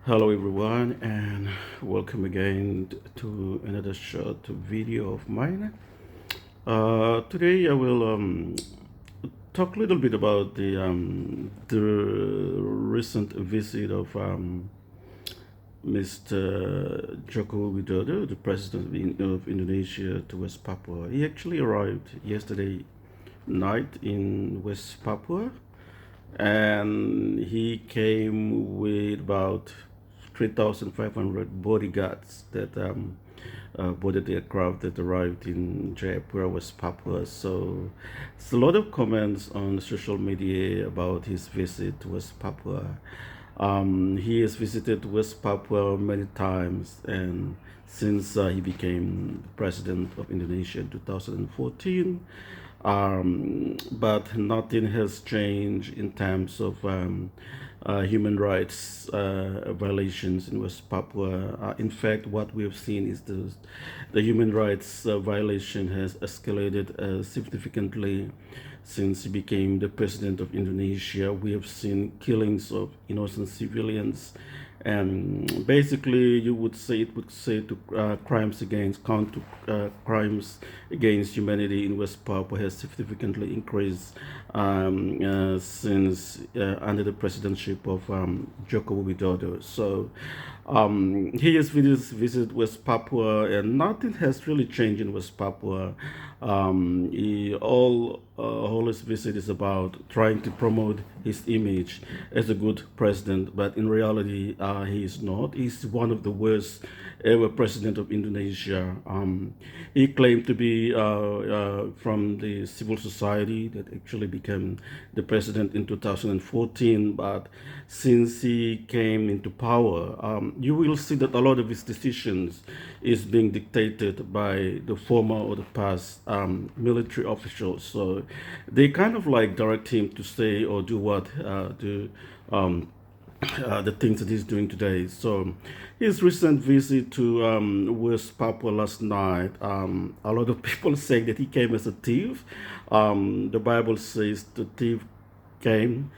Hello everyone and welcome again to another short video of mine. Today I will talk a little bit about the recent visit of Mr. Jokowi Widodo, the president of Indonesia, to West Papua. He actually arrived yesterday night in West Papua, and he came with about 3,500 bodyguards that boarded the aircraft that arrived in Jaipur, West Papua. So it's a lot of comments on social media about his visit to West Papua. He has visited West Papua many times, and since he became president of Indonesia in 2014, but nothing has changed in terms of human rights violations in West Papua. In fact, what we have seen is the human rights violation has escalated significantly since he became the president of Indonesia. We have seen killings of innocent civilians, and basically you would say it would say to crimes against count to crimes against humanity in West Papua has significantly increased since under the presidency of Jokowi Widodo. So he has visited West Papua, and nothing has really changed in West Papua. All his visit is about trying to promote his image as a good president, but in reality, he is not. He's one of the worst ever president of Indonesia. He claimed to be from the civil society that actually became the president in 2014, but since he came into power, you will see that a lot of his decisions is being dictated by the former or the past military officials. So they kind of like direct him to say or do what the things that he's doing today. So his recent visit to West Papua last night, a lot of people say that he came as a thief. The Bible says the thief came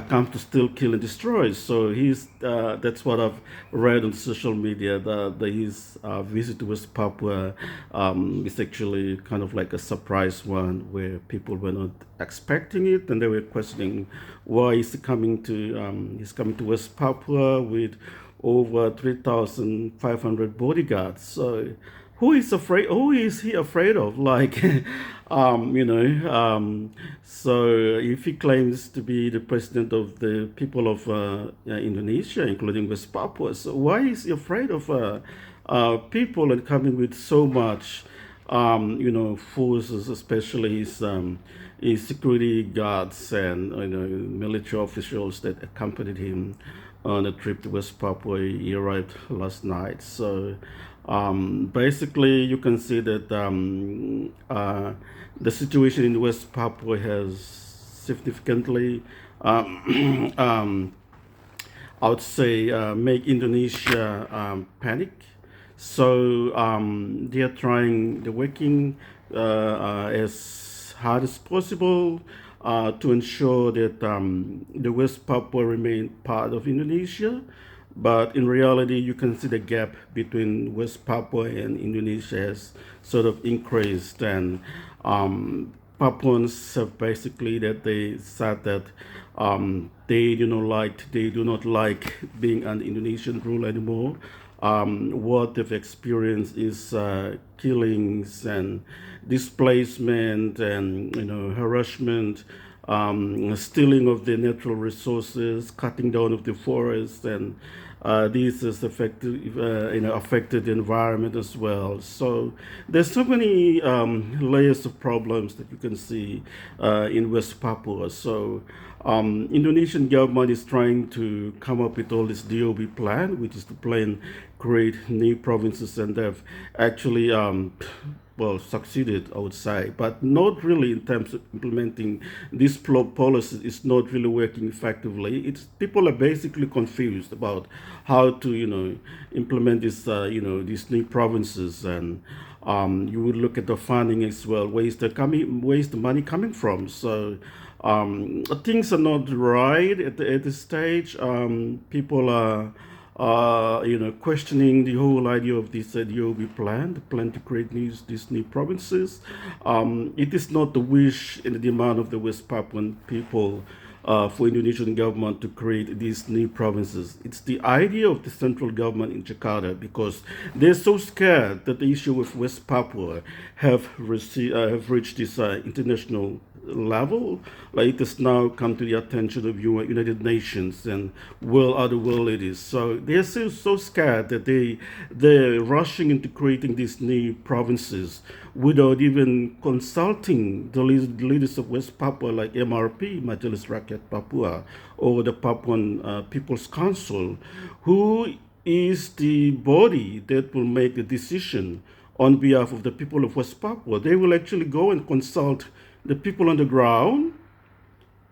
comes to steal, kill, and destroy. So he's that's what I've read on social media. That his visit to West Papua is actually kind of like a surprise one, where people were not expecting it, and they were questioning why he's coming to West Papua with over 3,500 bodyguards. So who is he afraid of, like so if he claims to be the president of the people of Indonesia, including West Papua, so why is he afraid of people and coming with so much forces, especially his security guards and military officials that accompanied him on a trip to West Papua. He arrived last night. So basically, you can see that the situation in West Papua has significantly, I would say, make Indonesia panic. So they're working as hard as possible to ensure that the West Papua remain part of Indonesia. But in reality, you can see the gap between West Papua and Indonesia has sort of increased, and Papuans have basically that they said that they do not like being under Indonesian rule anymore. What they've experienced is killings and displacement and harassment, stealing of the natural resources, cutting down of the forest, and this has affected the environment as well. So there's so many layers of problems that you can see in West Papua. So Indonesian government is trying to come up with all this DOB plan, which is to plan create new provinces, and they've actually well succeeded, I would say, but not really in terms of implementing this policy. Is not really working effectively. It's people are basically confused about how to implement this these new provinces, and you would look at the funding as well. Where's the money coming from? So things are not right at this stage. People are questioning the whole idea of this DOB plan, the plan to create these new provinces. It is not the wish and the demand of the West Papuan people for Indonesian government to create these new provinces. It's the idea of the central government in Jakarta, because they're so scared that the issue with West Papua have reached this international level. Like it has now come to the attention of United Nations and other world leaders. So they're so scared that they're rushing into creating these new provinces without even consulting the leaders of West Papua, like MRP, Majelis Rakyat Papua, or the Papuan People's Council, who is the body that will make the decision on behalf of the people of West Papua. They will actually go and consult the people on the ground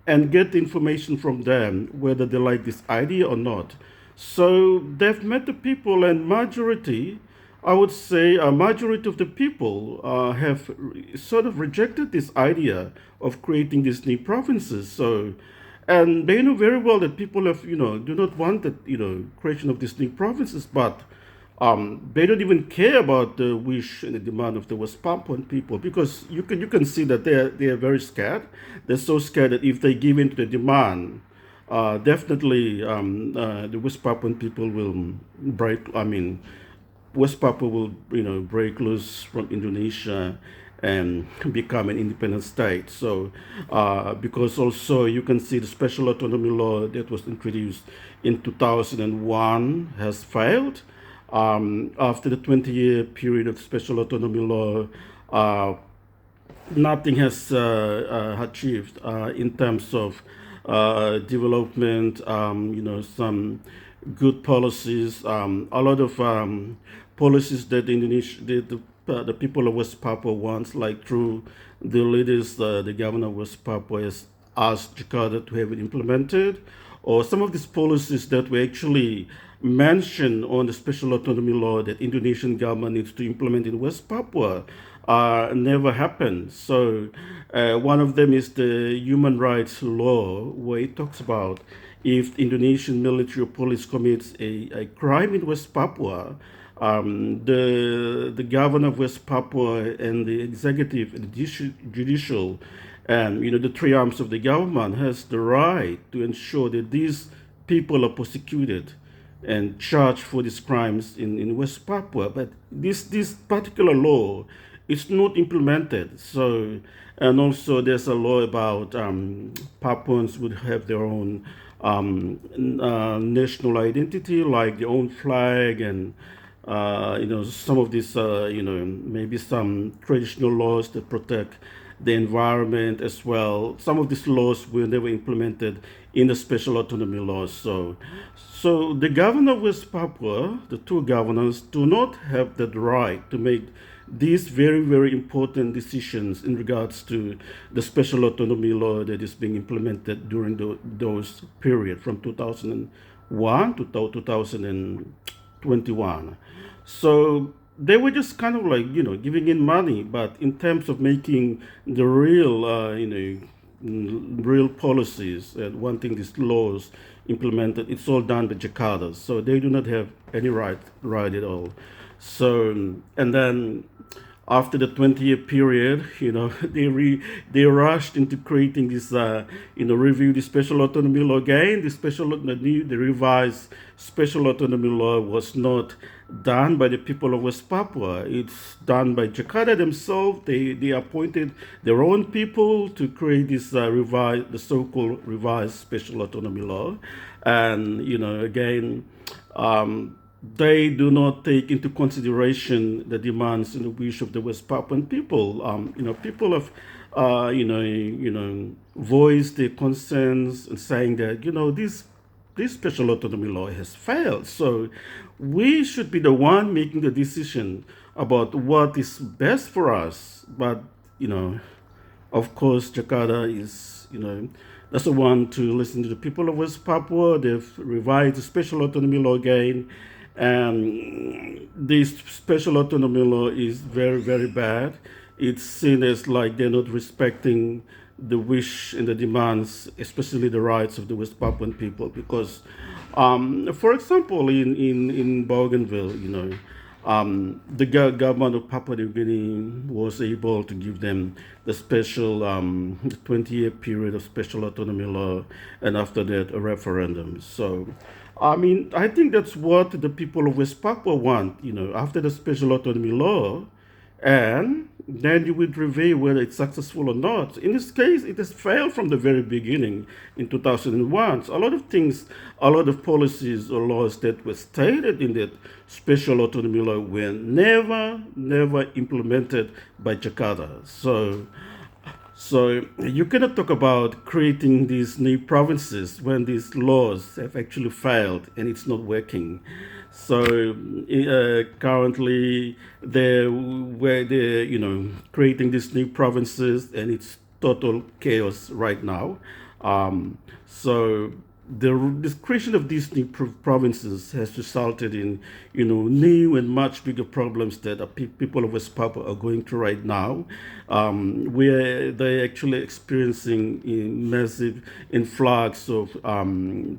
and get the information from them whether they like this idea or not. So they've met the people, and I would say a majority of the people have sort of rejected this idea of creating these new provinces. So, and they know very well that people do not want the, creation of these new provinces, but they don't even care about the wish and the demand of the West Papuan people, because you can see that they are very scared. They're so scared that if they give in to the demand, definitely the West Papuan people will break. I mean, West Papua will break loose from Indonesia and become an independent state. So because also you can see the special autonomy law that was introduced in 2001 has failed. After the 20-year period of special autonomy law, nothing has achieved in terms of development. Some good policies, a lot of policies that Indonesia, the people of West Papua wants, like through the leaders, the governor of West Papua has asked Jakarta to have it implemented, or some of these policies that were actually mentioned on the special autonomy law that Indonesian government needs to implement in West Papua never happened. So one of them is the human rights law, where it talks about if Indonesian military or police commits a crime in West Papua, the governor of West Papua and the executive and the judicial and the three arms of the government has the right to ensure that these people are prosecuted and charged for these crimes in West Papua. But this particular law is not implemented. So, and also there's a law about Papuans would have their own national identity, like their own flag, and some of these maybe some traditional laws that protect the environment as well. Some of these laws were never implemented in the special autonomy laws. So the governor of West Papua, the two governors, do not have that right to make these very, very important decisions in regards to the special autonomy law that is being implemented during those period from 2001 to 2021. So they were just kind of like, giving in money, but in terms of making the real, real policies and wanting these laws implemented, it's all done by Jakarta. So they do not have any right at all. So, and then after the 20-year period, they rushed into creating this, review the special autonomy law again. The revised special autonomy law was not done by the people of West Papua. It's done by Jakarta themselves. They appointed their own people to create this the so-called revised special autonomy law, and again. They do not take into consideration the demands and the wish of the West Papuan people. People have, voiced their concerns and saying that this special autonomy law has failed. So we should be the one making the decision about what is best for us. But of course, Jakarta is doesn't want to listen to the people of West Papua. They've revised the special autonomy law again. And this special autonomy law is very, very bad. It's seen as like they're not respecting the wish and the demands, especially the rights of the West Papuan people, because For example, in Bougainville, the government of Papua New Guinea was able to give them the special 20-year period of special autonomy law, and after that, a referendum. So, I mean, I think that's what the people of West Papua want, after the special autonomy law, and then you would reveal whether it's successful or not. In this case, it has failed from the very beginning in 2001. So a lot of things, a lot of policies or laws that were stated in that special autonomy law were never implemented by Jakarta. So you cannot talk about creating these new provinces when these laws have actually failed and it's not working. So currently they're creating these new provinces and it's total chaos right now. So the creation of these new provinces has resulted in new and much bigger problems that people of West Papua are going through right now, where they're actually experiencing a massive influx of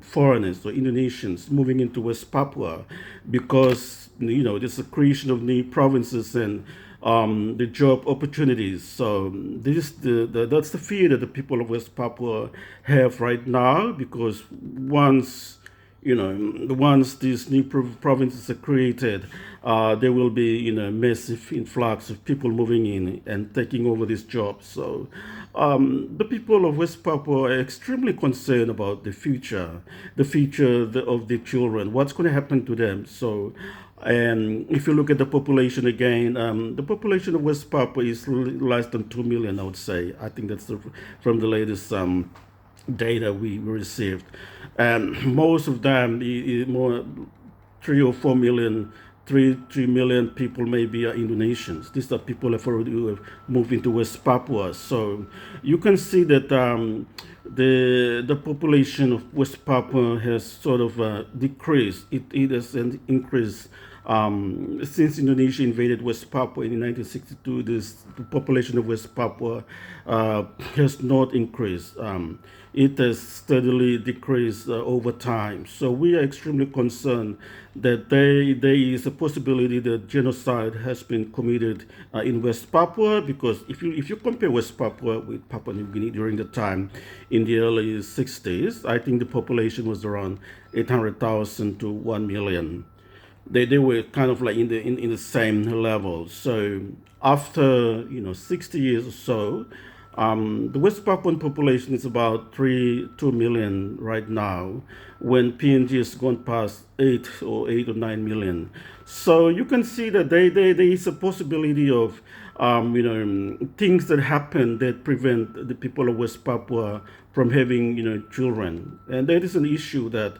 foreigners or Indonesians moving into West Papua because there's a creation of new provinces and the job opportunities. So that's the fear that the people of West Papua have right now, because once these new provinces are created, there will be massive influx of people moving in and taking over these jobs. So the people of West Papua are extremely concerned about of the children, what's going to happen to them. So, and if you look at the population again, the population of West Papua is less than 2 million, I would say. I think that's from the latest data we received. And most of them, more 3 or 4 million, 3 million people maybe are Indonesians. These are people who have moved into West Papua. So you can see that the population of West Papua has sort of decreased. It has increased since Indonesia invaded West Papua in 1962. The population of West Papua has not increased. It has steadily decreased over time. So we are extremely concerned that there is a possibility that genocide has been committed in West Papua, because if you compare West Papua with Papua New Guinea during the time in the early 60s, I think the population was around 800,000 to 1 million. They were kind of like in the same level. So after 60 years or so, the West Papuan population is about 2 million right now, when PNG has gone past 8 or 9 million. So you can see that there is a possibility of things that happen that prevent the people of West Papua from having children, and that is an issue that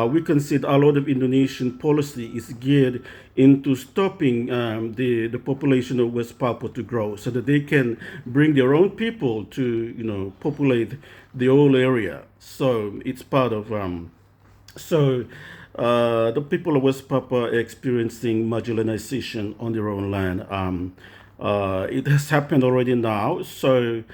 we can see that a lot of Indonesian policy is geared into stopping the population of West Papua to grow, so that they can bring their own people to populate the whole area. So it's part of the people of West Papua are experiencing marginalization on their own land. It has happened already now. So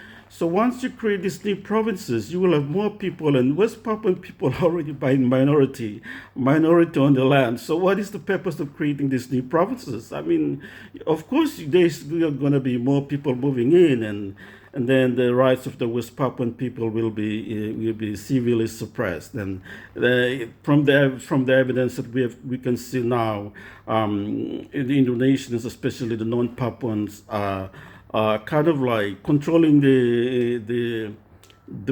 once you create these new provinces, you will have more people, and West Papuan people are already by minority on the land. So what is the purpose of creating these new provinces? I mean, of course, there's going to be more people moving in, and then the rights of the West Papuan people will be severely suppressed. And from the evidence that we can see now, the Indonesians, especially the non-Papuans, are kind of like controlling the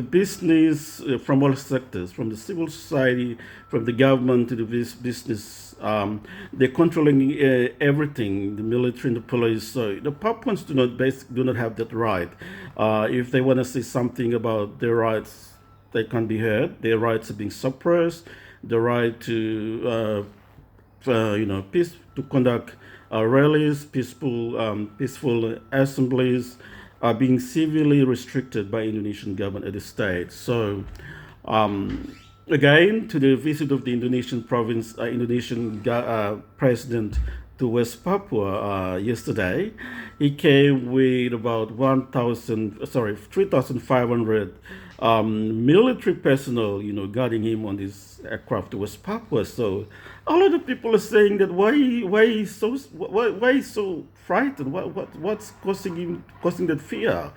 business from all sectors, from the civil society, from the government to the business. They're controlling everything, the military and the police. So the Papuans do not have that right. If they want to say something about their rights, they can't be heard. Their rights are being suppressed. The right to to conduct rallies, peaceful assemblies are being severely restricted by Indonesian government at this stage. So, again, to the visit of the Indonesian president to West Papua yesterday, he came with about 3,500 military personnel, guarding him on this aircraft to West Papua. So a lot of people are saying that why he's so frightened? What's causing that fear?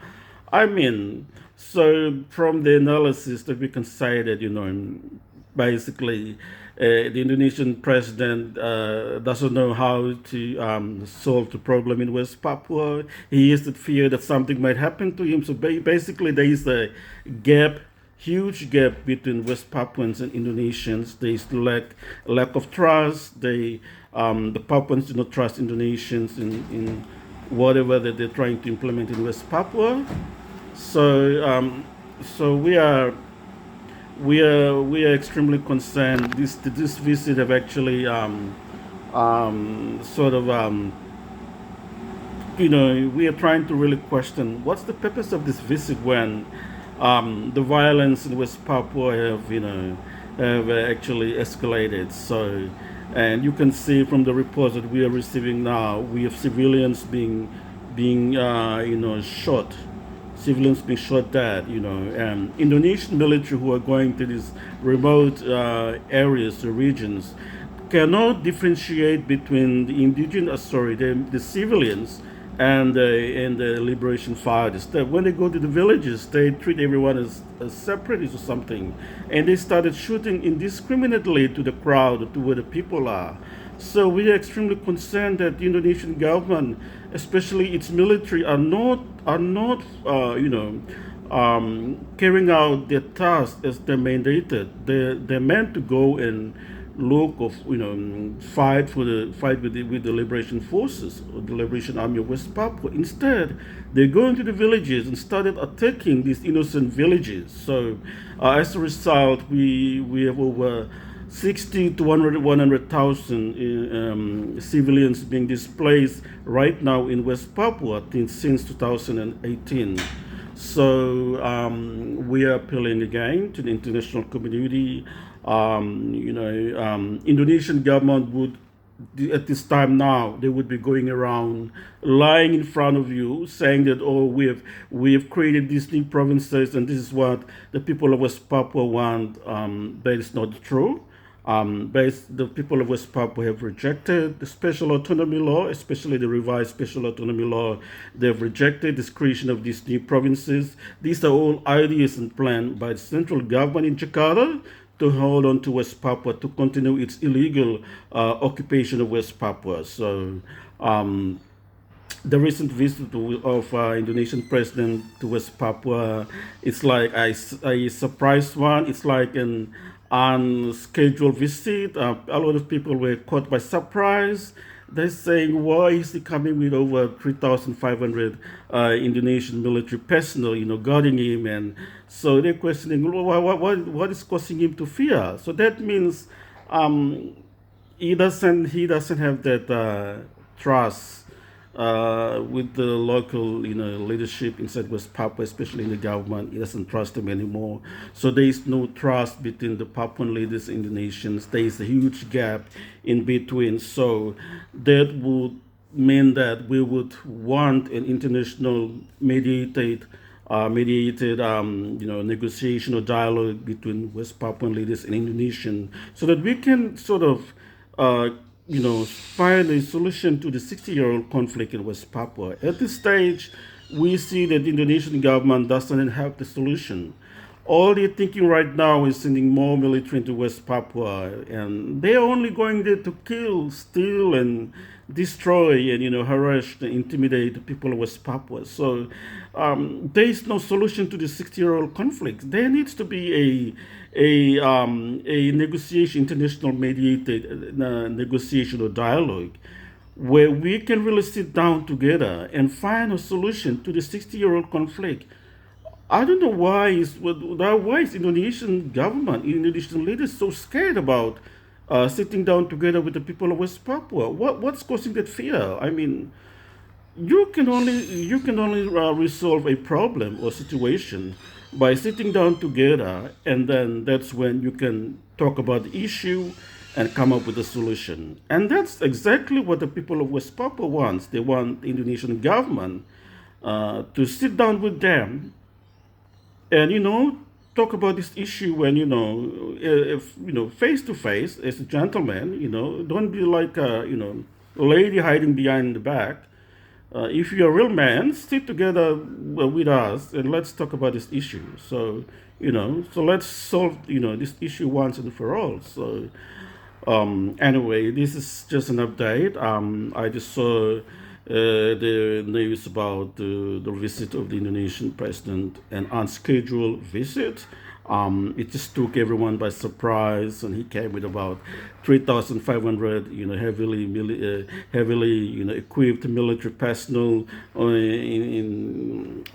I mean, so from the analysis that we can say that, basically, the Indonesian president doesn't know how to solve the problem in West Papua. He has the fear that something might happen to him. So basically, there is a gap, huge gap between West Papuans and Indonesians. There is lack of trust. The Papuans do not trust Indonesians in whatever that they're trying to implement in West Papua. So we are extremely concerned. This visit have actually sort of we are trying to really question what's the purpose of this visit when the violence in West Papua have actually escalated. So, and you can see from the reports that we are receiving now, we have civilians being shot, civilians being shot dead, and Indonesian military who are going to these remote areas or regions cannot differentiate between the indigenous, the civilians and the liberation fighters. When they go to the villages, they treat everyone as separatists or something, and they started shooting indiscriminately to the crowd, to where the people are. So we are extremely concerned that the Indonesian government, especially its military, are not carrying out their task as they're mandated. They're meant to go and look of fight with the liberation forces or the liberation army of West Papua. Instead, they go into the villages and started attacking these innocent villages. So as a result, we have over 60 to 100,000 civilians being displaced right now in West Papua since 2018. So we are appealing again to the international community. Indonesian government would, at this time now, they would be going around lying in front of you, saying that, oh, we have created these new provinces and this is what the people of West Papua want. That is not true. The people of West Papua have rejected the special autonomy law, especially the revised special autonomy law. They've rejected the creation of these new provinces. These are all ideas and planned by the central government in Jakarta to hold on to West Papua, to continue its illegal occupation of West Papua. So the recent visit of Indonesian president to West Papua, it's like a surprise one. It's like an unscheduled visit. A lot of people were caught by surprise. They're saying, why is he coming with over 3,500 Indonesian military personnel, guarding him? And so they're questioning, what is causing him to fear? So that means he doesn't have that trust with the local leadership inside West Papua, especially in the government. He doesn't trust them anymore. So there is no trust between the Papuan leaders and Indonesians. There is a huge gap in between. So that would mean that we would want an international mediated negotiation or dialogue between West Papuan leaders and Indonesian, so that we can sort of, find a solution to the 60-year-old conflict in West Papua. At this stage, we see that the Indonesian government doesn't have the solution. All they're thinking right now is sending more military into West Papua, and they're only going there to kill, steal, and destroy, and harass and intimidate the people of West Papua. So there is no solution to the 60-year-old conflict. There needs to be a negotiation, international mediated negotiation or dialogue, where we can really sit down together and find a solution to the 60-year-old conflict. I don't know why is Indonesian government, Indonesian leaders so scared about sitting down together with the people of West Papua. What's causing that fear? I mean, you can only resolve a problem or situation by sitting down together, and then that's when you can talk about the issue and come up with a solution. And that's exactly what the people of West Papua wants. They want the Indonesian government to sit down with them and talk about this issue when, if, face to face as a gentleman, don't be like a, lady hiding behind the back. If you're a real man, sit together with us and let's talk about this issue. So, so let's solve, this issue once and for all. So, anyway, this is just an update. I just saw the news about the visit of the Indonesian president, an unscheduled visit. It just took everyone by surprise, and he came with about 3,500, heavily, equipped military personnel on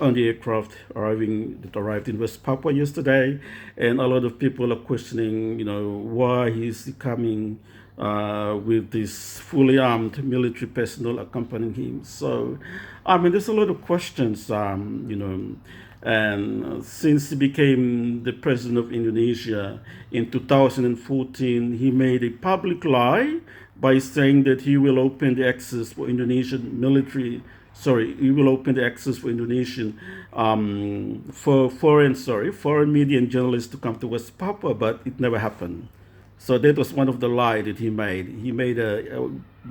the aircraft that arrived in West Papua yesterday, and a lot of people are questioning, why he's coming with this fully armed military personnel accompanying him. So, I mean, there's a lot of questions, and since he became the president of Indonesia in 2014, he made a public lie by saying that he will open the access for Indonesian military. Sorry, he will open the access for Indonesian for foreign media and journalists to come to West Papua, but it never happened. So that was one of the lies that he made. He made a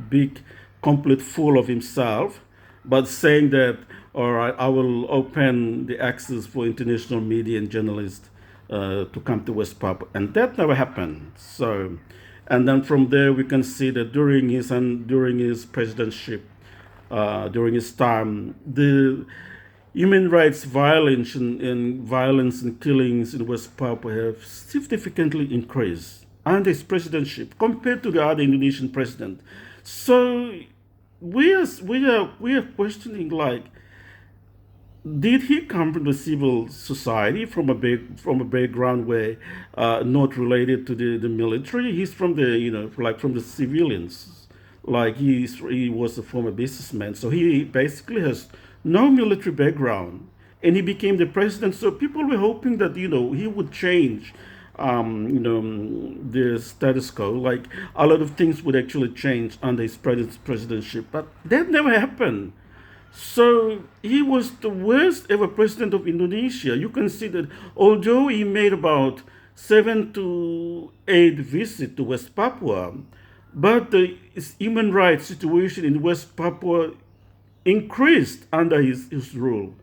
big, complete fool of himself, but saying that, all right, I will open the access for international media and journalists to come to West Papua, and that never happened. So, and then from there we can see that during his presidentship, during his time, the human rights violence and killings in West Papua have significantly increased under his presidency compared to the other Indonesian president. So we are questioning, like, did he come from the civil society, from a background where not related to the military? He's from the from the civilians. Like he was a former businessman, so he basically has no military background, and he became the president. So people were hoping that he would change the status quo. Like a lot of things would actually change under his presidency, but that never happened. So he was the worst ever president of Indonesia. You can see that although he made about 7 to 8 visits to West Papua, but the human rights situation in West Papua increased under his rule.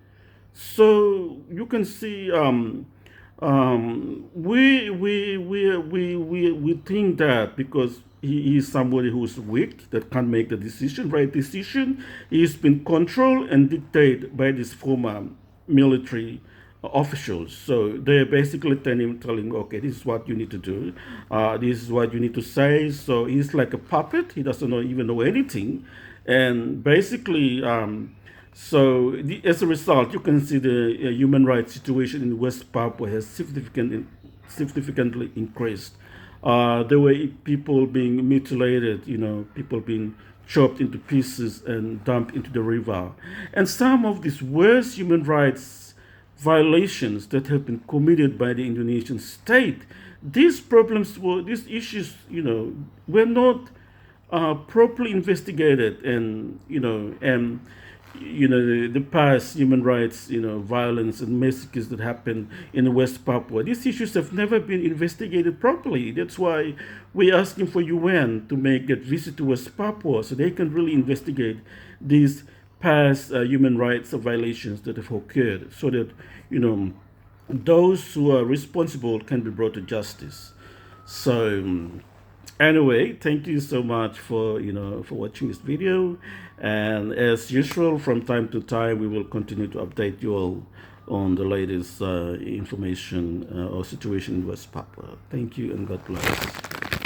So you can see we think that because he is somebody who's weak, that can't make the right decision, he's been controlled and dictated by these former military officials. So they're basically telling him, okay, this is what you need to do, this is what you need to say. So he's like a puppet. He doesn't even know anything, and basically. As a result, you can see the human rights situation in West Papua has significantly increased. There were people being mutilated, people being chopped into pieces and dumped into the river. And some of these worst human rights violations that have been committed by the Indonesian state, these issues, were not properly investigated, and the past human rights, violence and massacres that happened in West Papua. These issues have never been investigated properly. That's why we're asking for UN to make that visit to West Papua so they can really investigate these past human rights violations that have occurred, so that those who are responsible can be brought to justice. So. Anyway, thank you so much for watching this video, and as usual, from time to time we will continue to update you all on the latest information or situation in West Papua. Thank you and God bless.